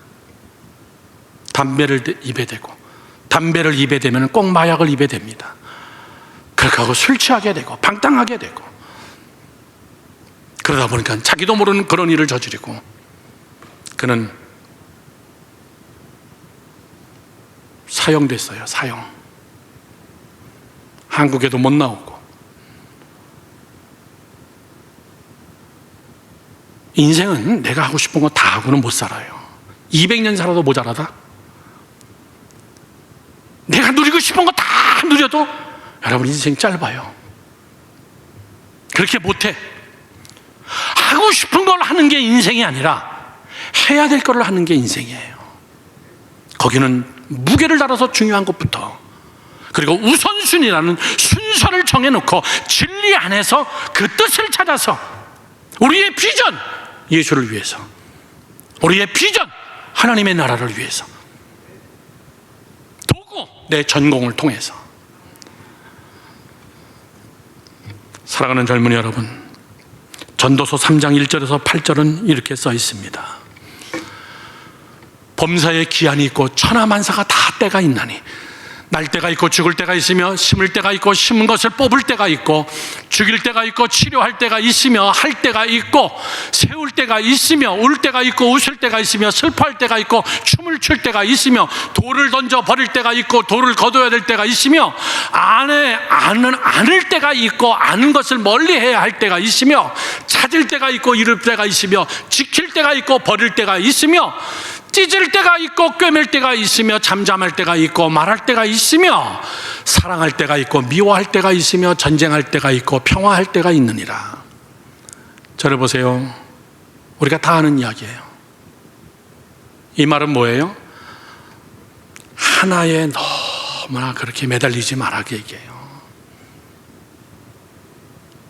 담배를 입에 대고, 담배를 입에 대면 꼭 마약을 입에 댑니다. 그렇게 하고 술 취하게 되고 방탕하게 되고, 그러다 보니까 자기도 모르는 그런 일을 저지르고, 그는 사형됐어요. 사형. 한국에도 못 나오고. 인생은 내가 하고 싶은 거 다 하고는 못 살아요. 200년 살아도 모자라다. 내가 누리고 싶은 거 다 누려도 여러분 인생 짧아요. 그렇게 못해. 하고 싶은 걸 하는 게 인생이 아니라 해야 될 거를 하는 게 인생이에요. 거기는 무게를 달아서 중요한 것부터, 그리고 우선순위라는 순서를 정해놓고 진리 안에서 그 뜻을 찾아서, 우리의 비전 예수를 위해서, 우리의 비전 하나님의 나라를 위해서, 도구 내 전공을 통해서. 사랑하는 젊은이 여러분, 전도서 3장 1절에서 8절은 이렇게 써 있습니다. 범사에 기한이 있고 천하만사가 다 때가 있나니, 날 때가 있고 죽을 때가 있으며, 심을 때가 있고 심은 것을 뽑을 때가 있고, 죽일 때가 있고 치료할 때가 있으며, 할 때가 있고, 세울 때가 있으며, 울 때가 있고 웃을 때가 있으며, 슬퍼할 때가 있고 춤을 출 때가 있으며, 돌을 던져 버릴 때가 있고 돌을 거둬야 될 때가 있으며, 아는 때가 있고 아는 것을 멀리해야 할 때가 있으며, 찾을 때가 있고 잃을 때가 있으며, 지킬 때가 있고 버릴 때가 있으며, 찢을 때가 있고 꿰맬 때가 있으며, 잠잠할 때가 있고 말할 때가 있으며, 사랑할 때가 있고 미워할 때가 있으며, 전쟁할 때가 있고 평화할 때가 있느니라. 저를 보세요. 우리가 다 아는 이야기예요. 이 말은 뭐예요? 하나에 너무나 그렇게 매달리지 말라고 얘기해요.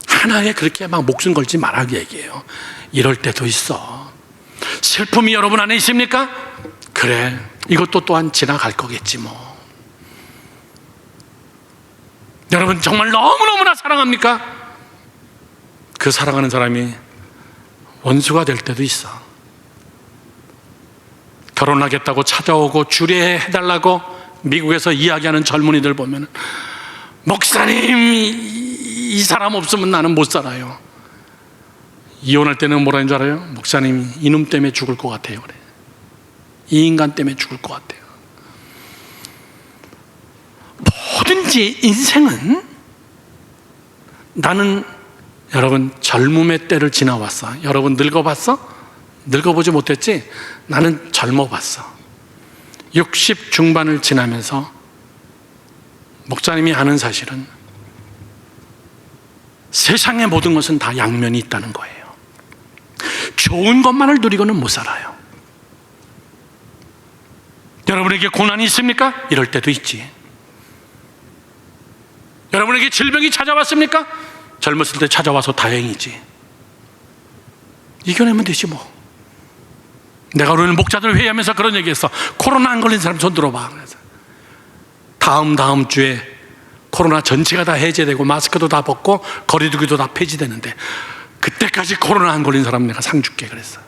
하나에 그렇게 막 목숨 걸지 말라고 얘기해요. 이럴 때도 있어. 슬픔이 여러분 안에 있습니까? 그래, 이것도 또한 지나갈 거겠지 뭐. 여러분 정말 너무너무나 사랑합니까? 그 사랑하는 사람이 원수가 될 때도 있어. 결혼하겠다고 찾아오고 주례해달라고 미국에서 이야기하는 젊은이들 보면, 목사님 이 사람 없으면 나는 못 살아요. 이혼할 때는 뭐라는 줄 알아요? 목사님이 이놈 때문에 죽을 것 같아요. 그래. 이 인간 때문에 죽을 것 같아요. 뭐든지 인생은, 나는 여러분 젊음의 때를 지나왔어. 여러분 늙어봤어? 늙어보지 못했지? 나는 젊어봤어. 60 중반을 지나면서 목사님이 아는 사실은, 세상의 모든 것은 다 양면이 있다는 거예요. 좋은 것만을 누리고는 못 살아요. 여러분에게 고난이 있습니까? 이럴 때도 있지. 여러분에게 질병이 찾아왔습니까? 젊었을 때 찾아와서 다행이지. 이겨내면 되지 뭐. 내가 오늘 목자들 회의하면서 그런 얘기했어. 코로나 안 걸린 사람 손 들어봐. 그래서 다음 주에 코로나 전체가 다 해제되고 마스크도 다 벗고 거리두기도 다 폐지되는데, 그때까지 코로나 안 걸린 사람 내가 상 줄게 그랬어.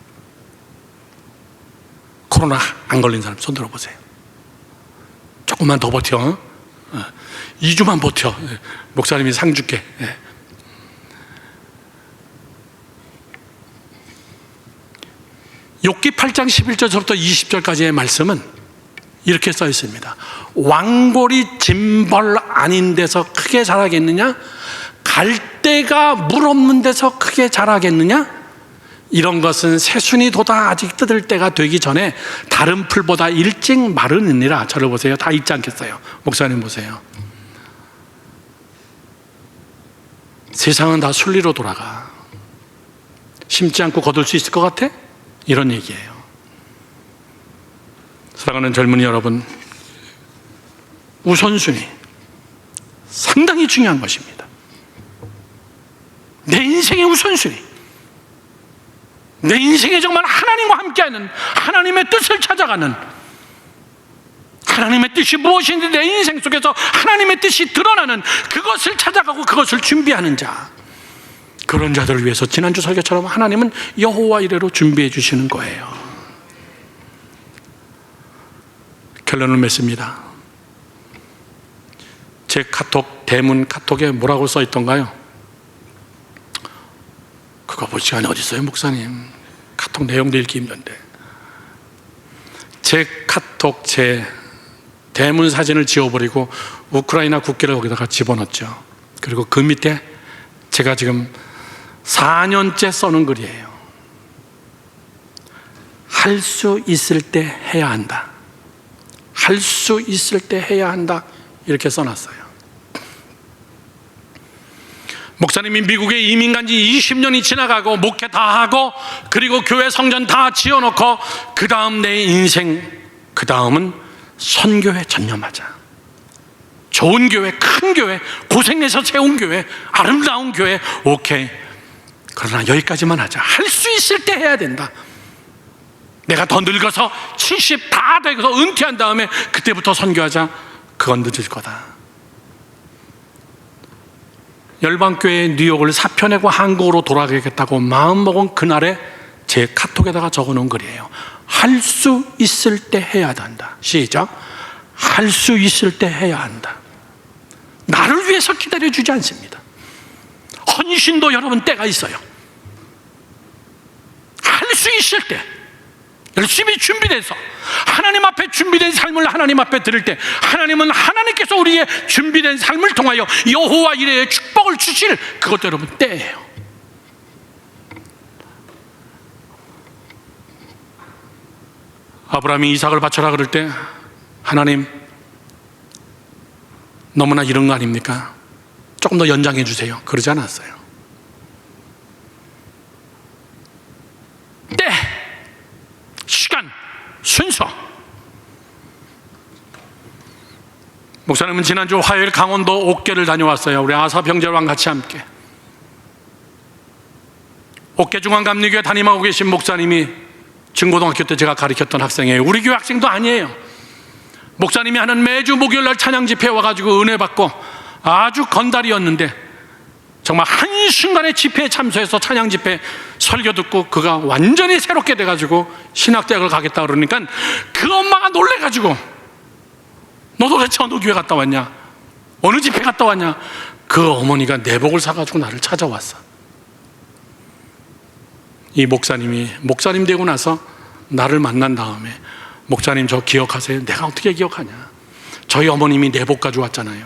코로나 안 걸린 사람 손 들어보세요. 조금만 더 버텨. 2주만 버텨. 목사님이 상 줄게. 욥기 8장 11절부터 20절까지의 말씀은 이렇게 써 있습니다. 왕골이 짐벌 아닌 데서 크게 자라겠느냐? 갈대가 물 없는 데서 크게 자라겠느냐? 이런 것은 새순이 돋아 아직 뜯을 때가 되기 전에 다른 풀보다 일찍 마르느니라. 저를 보세요. 다 있지 않겠어요? 목사님 보세요. 세상은 다 순리로 돌아가. 심지 않고 거둘 수 있을 것 같아? 이런 얘기예요. 사랑하는 젊은이 여러분, 우선순위 상당히 중요한 것입니다. 내 인생의 우선순위, 내 인생에 정말 하나님과 함께하는, 하나님의 뜻을 찾아가는, 하나님의 뜻이 무엇인지 내 인생 속에서 하나님의 뜻이 드러나는 그것을 찾아가고 그것을 준비하는 자, 그런 자들을 위해서 지난주 설교처럼 하나님은 여호와 이레로 준비해 주시는 거예요. 결론을 맺습니다. 제 카톡, 대문 카톡에 뭐라고 써 있던가요? 그거 볼 시간이 어디 있어요, 목사님? 카톡 내용도 읽기 힘든데. 제 카톡, 제 대문 사진을 지워버리고 우크라이나 국기를 거기다가 집어넣었죠. 그리고 그 밑에 제가 지금 4년째 써놓은 글이에요. 할 수 있을 때 해야 한다. 할 수 있을 때 해야 한다. 이렇게 써놨어요. 목사님이 미국에 이민 간 지 20년이 지나가고 목회 다 하고 그리고 교회 성전 다 지어놓고 그 다음 내 인생, 그 다음은 선교에 전념하자. 좋은 교회, 큰 교회, 고생해서 세운 교회, 아름다운 교회, 오케이. 그러나 여기까지만 하자. 할 수 있을 때 해야 된다. 내가 더 늙어서 70 다 되고서 은퇴한 다음에 그때부터 선교하자. 그건 늦을 거다. 열방교회 뉴욕을 사표내고 한국으로 돌아가겠다고 마음먹은 그날에 제 카톡에다가 적어놓은 글이에요. 할 수 있을 때 해야 한다. 시작. 할 수 있을 때 해야 한다. 나를 위해서 기다려주지 않습니다. 헌신도 여러분 때가 있어요. 할 수 있을 때 열심히 준비돼서 하나님 앞에 준비된 삶을 하나님 앞에 드릴 때 하나님은 하나님께서 우리의 준비된 삶을 통하여 여호와 이레의 축복을 주실 그것도 여러분 때예요. 아브라함이 이삭을 바쳐라 그럴 때 하나님 너무나 이런 거 아닙니까? 조금 더 연장해 주세요. 그러지 않았어요. 때, 시간, 순서. 목사님은 지난주 화요일 강원도 옥계를 다녀왔어요. 우리 아사병제왕 같이 함께. 옥계중앙감리교회 담임하고 계신 목사님이 중고등학교 때 제가 가르쳤던 학생이에요. 우리 교회 학생도 아니에요. 목사님이 하는 매주 목요일날 찬양 집회에 와가지고 은혜 받고 아주 건달이었는데 정말 한순간에 집회에 참석해서 찬양 집회 설교 듣고 그가 완전히 새롭게 돼가지고 신학대학을 가겠다 그러니까 그 엄마가 놀래가지고 너 도대체 어느 교회 갔다 왔냐? 어느 집회 갔다 왔냐? 그 어머니가 내복을 사가지고 나를 찾아왔어. 이 목사님이 목사님 되고 나서 나를 만난 다음에 목사님 저 기억하세요? 내가 어떻게 기억하냐? 저희 어머님이 내복 가져왔잖아요.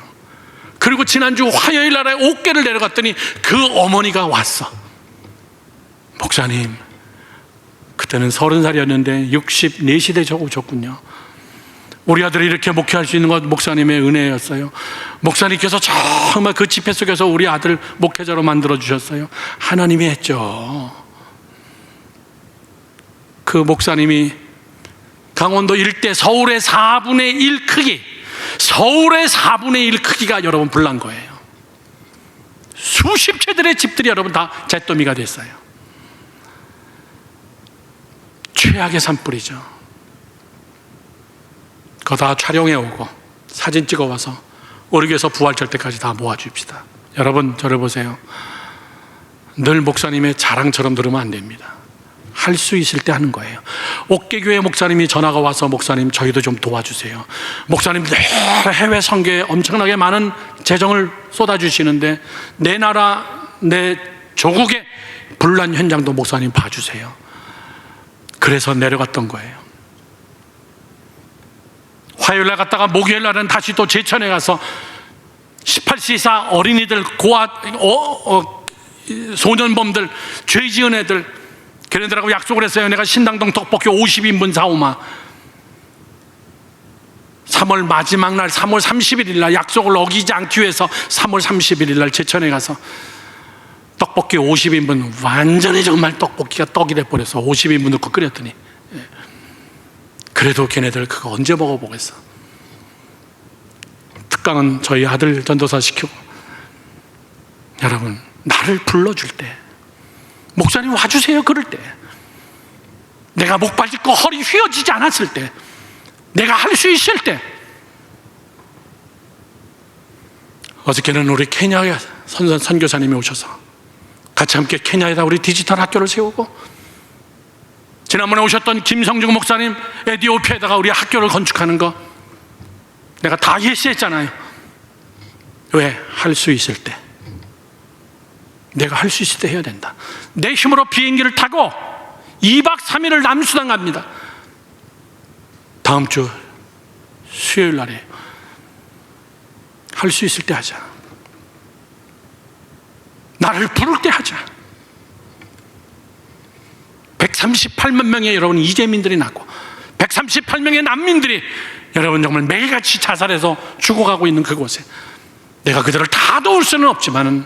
그리고 지난주 화요일 날에 옥계를 내려갔더니 그 어머니가 왔어. 목사님 그때는 30살이었는데 64시대 오셨군요. 우리 아들이 이렇게 목회할 수 있는 것 목사님의 은혜였어요. 목사님께서 정말 그 집회 속에서 우리 아들 목회자로 만들어 주셨어요. 하나님이 했죠. 그 목사님이 강원도 일대 서울의 4분의 1 크기, 서울의 4분의 1 크기가 여러분 불난 거예요. 수십 채들의 집들이 여러분 다 잿더미가 됐어요. 최악의 산불이죠. 그거 다 촬영해 오고 사진 찍어 와서 우리 교회에서 부활절 때까지 다 모아줍시다. 여러분 저를 보세요. 늘 목사님의 자랑처럼 들으면 안 됩니다. 할 수 있을 때 하는 거예요. 옥계교회 목사님이 전화가 와서 목사님 저희도 좀 도와주세요. 목사님 늘 해외 선교에 엄청나게 많은 재정을 쏟아주시는데 내 나라 내 조국의 분란 현장도 목사님 봐주세요. 그래서 내려갔던 거예요. 화요일날 갔다가 목요일날은 다시 또 제천에 가서 18세 이상 어린이들 소년범들 죄 지은 애들 걔네들하고 약속을 했어요. 내가 신당동 떡볶이 50인분 사오마. 3월 마지막 날 3월 31일 날 약속을 어기지 않기 위해서 3월 31일 날 제천에 가서 떡볶이 50인분 완전히 정말 떡볶이가 떡이 돼버려서 50인분 넣고 끓였더니 그래도 걔네들 그거 언제 먹어보겠어. 특강은 저희 아들 전도사 시키고. 여러분 나를 불러줄 때, 목사님 와주세요 그럴 때, 내가 목 빠지고 허리 휘어지지 않았을 때, 내가 할 수 있을 때. 어저께는 우리 케냐의 선교사님이 오셔서 같이 함께 케냐에다 우리 디지털 학교를 세우고, 지난번에 오셨던 김성중 목사님 에티오피아에다가 우리 학교를 건축하는 거 내가 다 예시했잖아요. 왜? 할 수 있을 때, 내가 할 수 있을 때 해야 된다. 내 힘으로 비행기를 타고 2박 3일을 남수단 갑니다. 다음 주 수요일 날에 할 수 있을 때 하자. 나를 부를 때 하자. 138만 명의 여러분 이재민들이 낳고 138명의 난민들이 여러분 정말 매일같이 자살해서 죽어가고 있는 그곳에 내가 그들을 다 도울 수는 없지만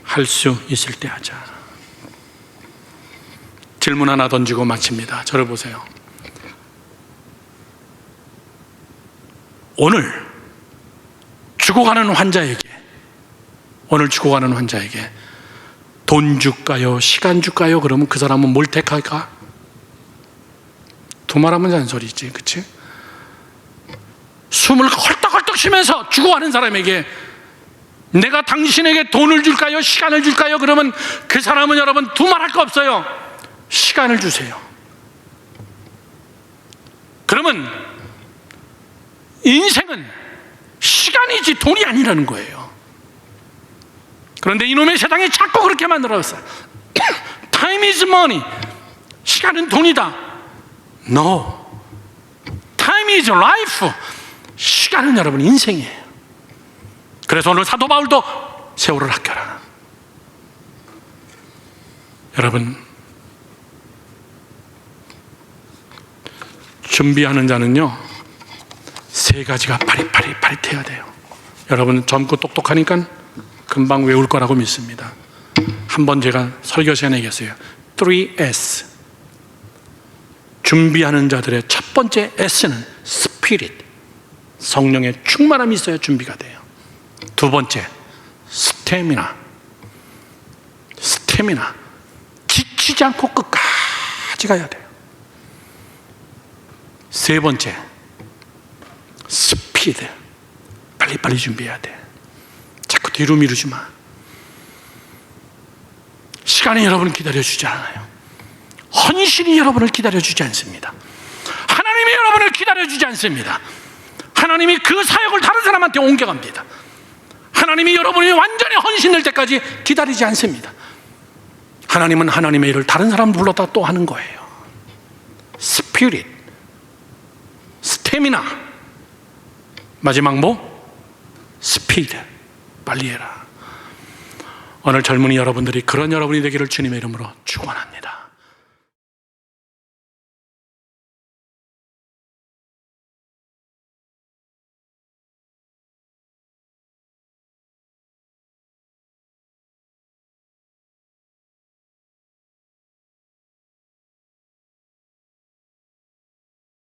할 수 있을 때 하자. 질문 하나 던지고 마칩니다. 저를 보세요. 오늘 죽어가는 환자에게 돈 줄까요? 시간 줄까요? 그러면 그 사람은 뭘 택할까? 두말하면 잔소리지, 그치? 숨을 헐떡헐떡 쉬면서 죽어가는 사람에게 내가 당신에게 돈을 줄까요? 시간을 줄까요? 그러면 그 사람은 여러분 두말할 거 없어요. 시간을 주세요. 그러면 인생은 시간이지 돈이 아니라는 거예요. 그런데 이놈의 세상이 자꾸 그렇게 만들어놨어요. Time is money. 시간은 돈이다. No. Time is life. 시간은 여러분 인생이에요. 그래서 오늘 사도 바울도 세월을 아껴라. 여러분, 준비하는 자는요 3가지가 파릿파릿해야 돼요. 여러분 젊고 똑똑하니까 금방 외울 거라고 믿습니다. 한번 제가 설교 시간에 얘기했어요. 3S. 준비하는 자들의 첫 번째 S는 Spirit. 성령의 충만함이 있어야 준비가 돼요. 두 번째, 스태미나. 지치지 않고 끝까지 가야 돼요. 세 번째, 스피드. 빨리빨리 준비해야 돼. 자꾸 뒤로 미루지 마. 시간이 여러분을 기다려주지 않아요. 헌신이 여러분을 기다려주지 않습니다. 하나님이 여러분을 기다려주지 않습니다. 하나님이 그 사역을 다른 사람한테 옮겨갑니다. 하나님이 여러분이 완전히 헌신될 때까지 기다리지 않습니다. 하나님은 하나님의 일을 다른 사람 불렀다 또 하는 거예요. 스피릿, 스태미나, 마지막 스피드. 빨리 해라. 오늘 젊은이 여러분들이 그런 여러분이 되기를 주님의 이름으로 축원합니다.